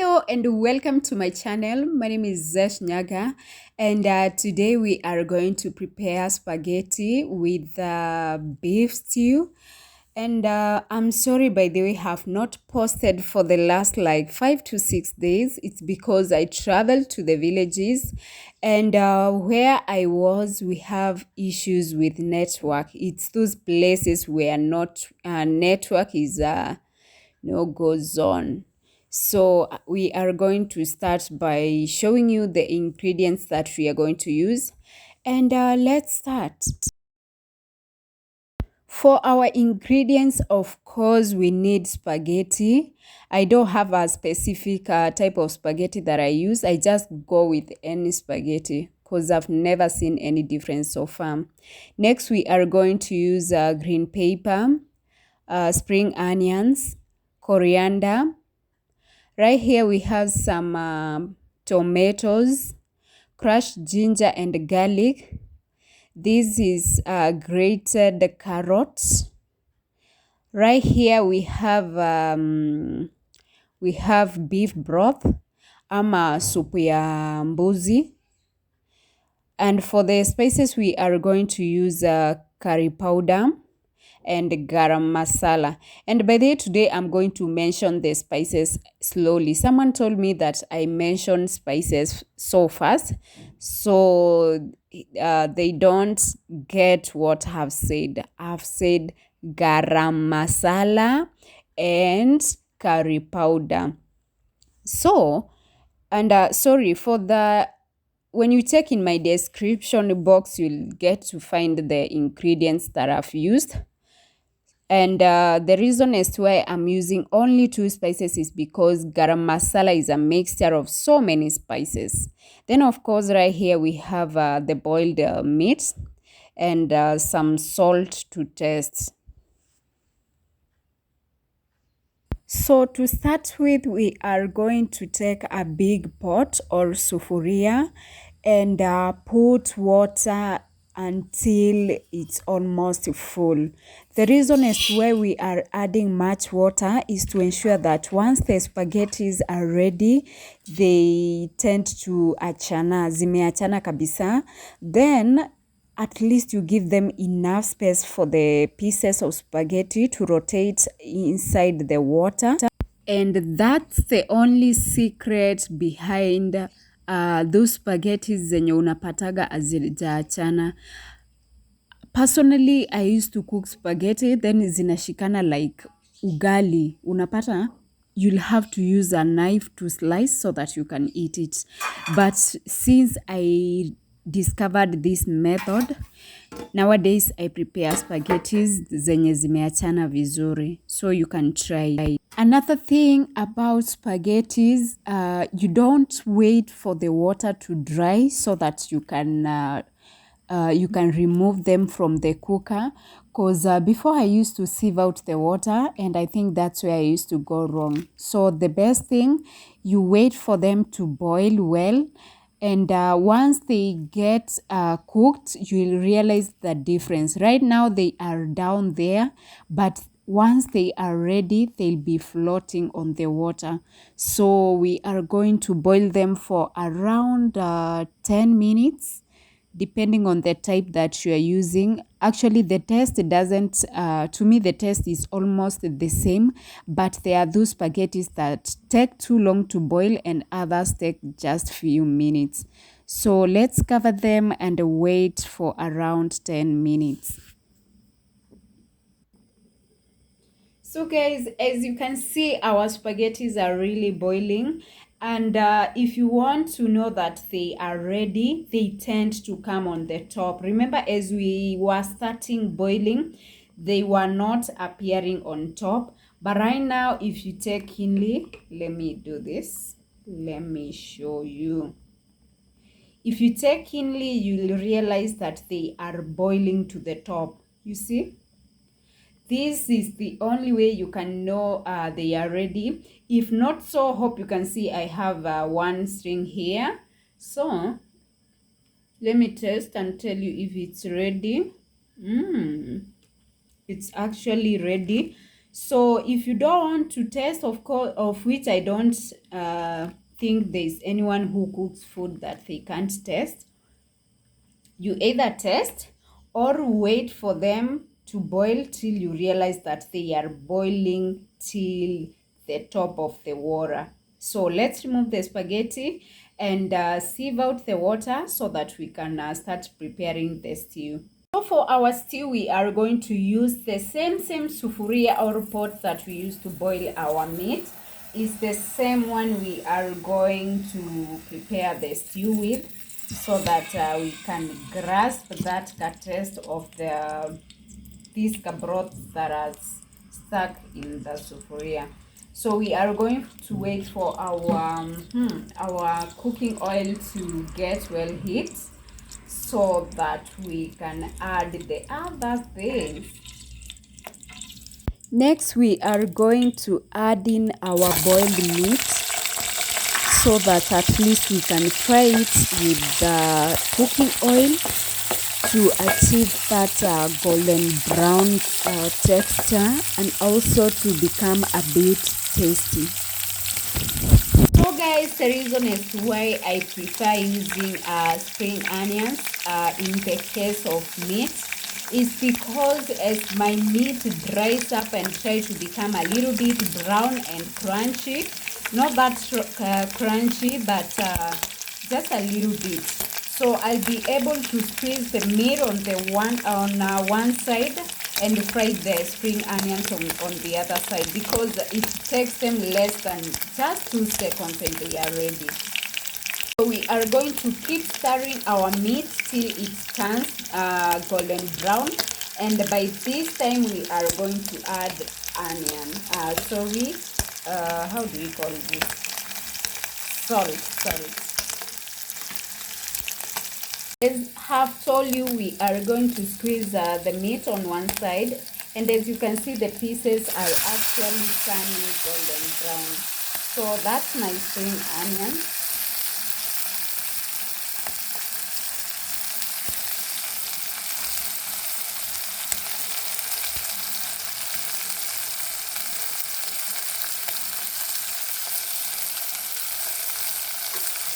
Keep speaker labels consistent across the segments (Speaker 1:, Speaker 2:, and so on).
Speaker 1: Hello and welcome to my channel. My name is Zesh Nyaga, and today we are going to prepare spaghetti with beef stew. And I'm sorry, by the way, have not posted for the last like 5 to 6 days. It's because I traveled to the villages, and where I was, we have issues with network. It's those places where not network is no go zone. So we are going to start by showing you the ingredients that we are going to use, and let's start. For our ingredients, of course, we need spaghetti. I don't have a specific type of spaghetti that I use. I just go with any spaghetti because I've never seen any difference so far. Next, we are going to use green pepper, spring onions, coriander. Right here we have some tomatoes, crushed ginger and garlic. This is grated carrots. Right here we have beef broth ama supu ya mbuzi. And for the spices we are going to use curry powder and garam masala. And by the way, today I'm going to mention the spices slowly. Someone told me that I mentioned spices so fast, so they don't get what I've said. I've said garam masala and curry powder. So, and sorry for the when you check in my description box, you'll get to find the ingredients that I've used. And the reason as to why I'm using only 2 spices is because garam masala is a mixture of so many spices. Then, of course, right here we have the boiled meat and some salt to taste. So to start with, we are going to take a big pot or sufuria and put water until it's almost full. The reason as to why we are adding much water is to ensure that once the spaghettis are ready, they tend to achana, zimeachana kabisa. Then at least you give them enough space for the pieces of spaghetti to rotate inside the water. And that's the only secret behind those spaghetti zenye unapataga hazijaachana. Personally, I used to cook spaghetti, then zinashikana like ugali. Unapata, you'll have to use a knife to slice so that you can eat it. But since I discovered this method, nowadays I prepare spaghettis zenye zimeachana vizuri. So you can try. Another thing about spaghettis, you don't wait for the water to dry so that you can remove them from the cooker, because before I used to sieve out the water, and I think that's where I used to go wrong. So the best thing, you wait for them to boil well, and once they get cooked, you'll realize the difference. Right now they are down there, but once they are ready, they'll be floating on the water. So we are going to boil them for around 10 minutes depending on the type that you are using. Actually, the taste doesn't, to me, the taste is almost the same, but there are those spaghettis that take too long to boil and others take just few minutes. So let's cover them and wait for around 10 minutes. So guys, as you can see, our spaghettis are really boiling, and if you want to know that they are ready, they tend to come on the top. Remember, as we were starting boiling, they were not appearing on top, but right now, if you take keenly, let me do this, let me show you. If you take keenly, you'll realize that they are boiling to the top. You see, this is the only way you can know they are ready. If not so, hope you can see I have one string here. So let me test and tell you if it's ready. It's actually ready. So if you don't want to taste, of course, of which I don't think there's anyone who cooks food that they can't taste, you either taste or wait for them to boil till you realize that they are boiling till the top of the water. So let's remove the spaghetti and sieve out the water so that we can start preparing the stew. So for our stew, we are going to use the same sufuria or pot that we use to boil our meat. It's the same one we are going to prepare the stew with, so that we can grasp that taste of the these broth that are stuck in the sufuria. So we are going to wait for our cooking oil to get well heat, so that we can add the other things. Next, we are going to add in our boiled meat so that at least we can fry it with the cooking oil to achieve that golden brown texture, and also to become a bit tasty. So guys, the reason as to why I prefer using spring onions in the case of meat is because as my meat dries up and tries to become a little bit brown and crunchy, not that crunchy, but just a little bit. So I'll be able to squeeze the meat on one side and fry the spring onions on the other side, because it takes them less than just 2 seconds and they are ready. So we are going to keep stirring our meat till it turns golden brown, and by this time we are going to add onion. How do you call this? Salt. As have told you, we are going to squeeze the meat on one side, and as you can see, the pieces are actually turning golden brown. So that's my spring onion.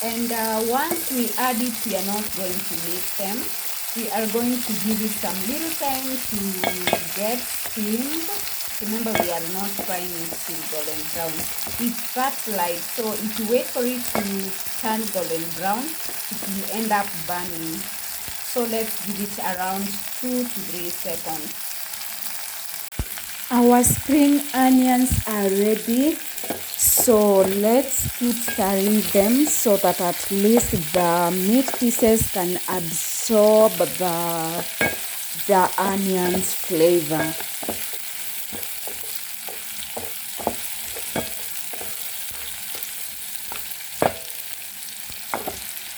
Speaker 1: And once we add it, we are not going to mix them. We are going to give it some little time to get steamed. Remember, we are not frying it till golden brown. It's that light, so if you wait for it to turn golden brown, it will end up burning. So let's give it around 2 to 3 seconds. Our spring onions are ready. So let's keep stirring them so that at least the meat pieces can absorb the onion's flavor.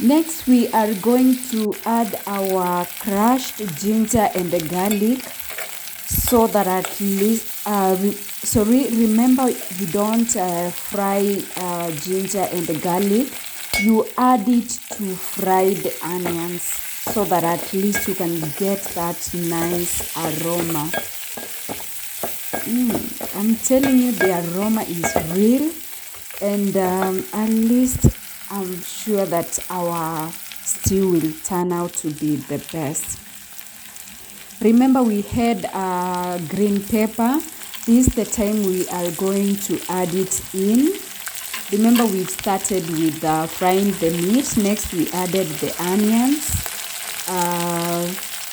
Speaker 1: Next, we are going to add our crushed ginger and the garlic, so that at least remember, you don't fry ginger and garlic, you add it to fried onions, so that at least you can get that nice aroma. I'm telling you, the aroma is real, and at least I'm sure that our stew will turn out to be the best. Remember, we had green pepper. This is the time we are going to add it in. Remember, we started with frying the meat. Next, we added the onions.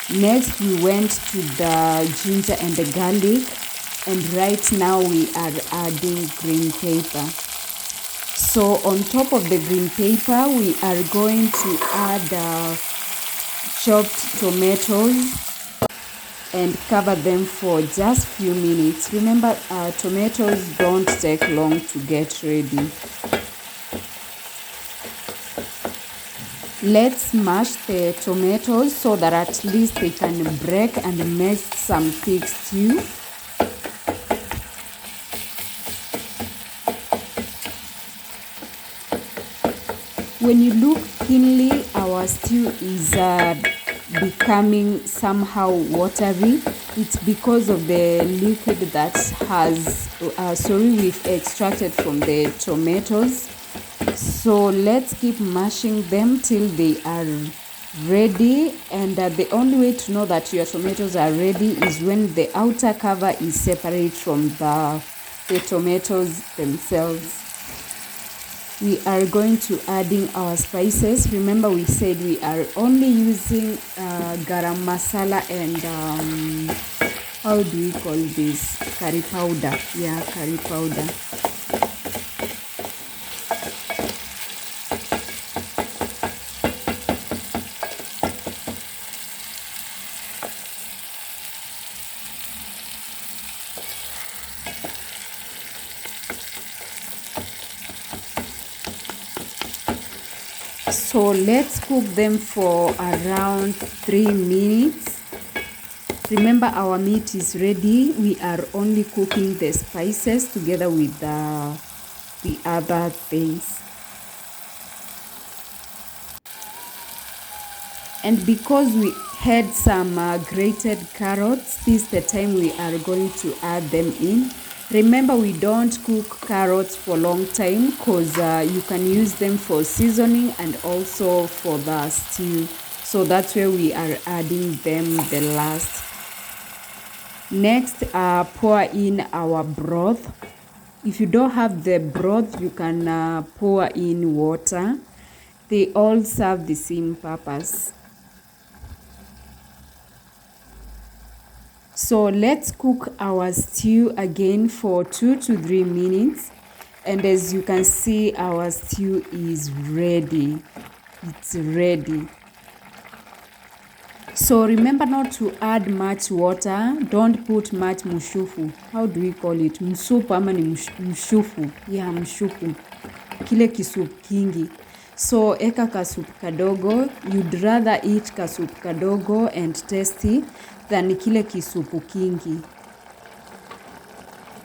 Speaker 1: Next, we went to the ginger and the garlic. And right now, we are adding green pepper. So on top of the green pepper, we are going to add chopped tomatoes and cover them for just few minutes. Remember, tomatoes don't take long to get ready. Let's mash the tomatoes so that at least they can break and make some thick stew. When you look keenly, our stew is becoming somehow watery. It's because of the liquid that we've extracted from the tomatoes. So let's keep mashing them till they are ready. And the only way to know that your tomatoes are ready is when the outer cover is separate from the tomatoes themselves. We are going to adding our spices. Remember, we said we are only using garam masala and how do we call this, curry powder. Yeah, curry powder. So let's cook them for around 3 minutes. Remember, our meat is ready. We are only cooking the spices together with the other things. And because we had some grated carrots, this is the time we are going to add them in. Remember, we don't cook carrots for a long time because you can use them for seasoning and also for the stew. So that's where we are adding them the last. Next, pour in our broth. If you don't have the broth, you can pour in water. They all serve the same purpose. So let's cook our stew again for 2 to 3 minutes. And as you can see, our stew is ready. It's ready. So remember not to add much water. Don't put much mushufu. How do we call it? Msupu ama ni mshufu. Yeah, mshufu. Kile kisupu kingi. So eka kasupu kadogo. You'd rather eat kasupu kadogo and tasty than kile kisupu kingi.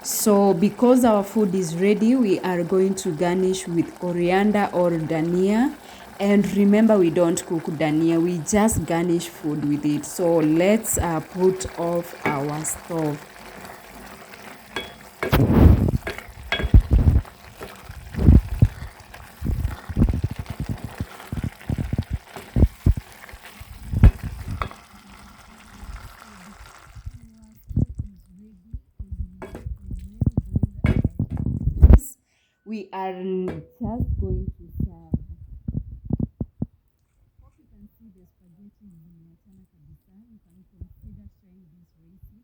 Speaker 1: So because our food is ready, we are going to garnish with coriander or dania. And remember, we don't cook dania, we just garnish food with it. So let's put off our stove. We are just going to serve. Hope you can see the spaghetti zimeachana kabisa. You can consider sharing this recipe.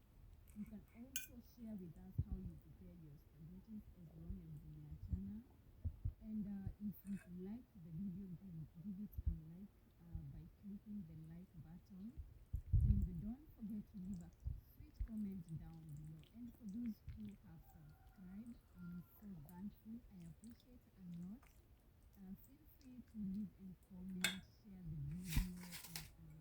Speaker 1: You can also share with us how you prepare your spaghetti as long as zimeachana. And if you like the video, give it a like by clicking the like button. And don't forget to leave a sweet comment down below. And for those who have subscribed, I'm so thankful. I appreciate a lot. Feel free to leave a comment, share the video, and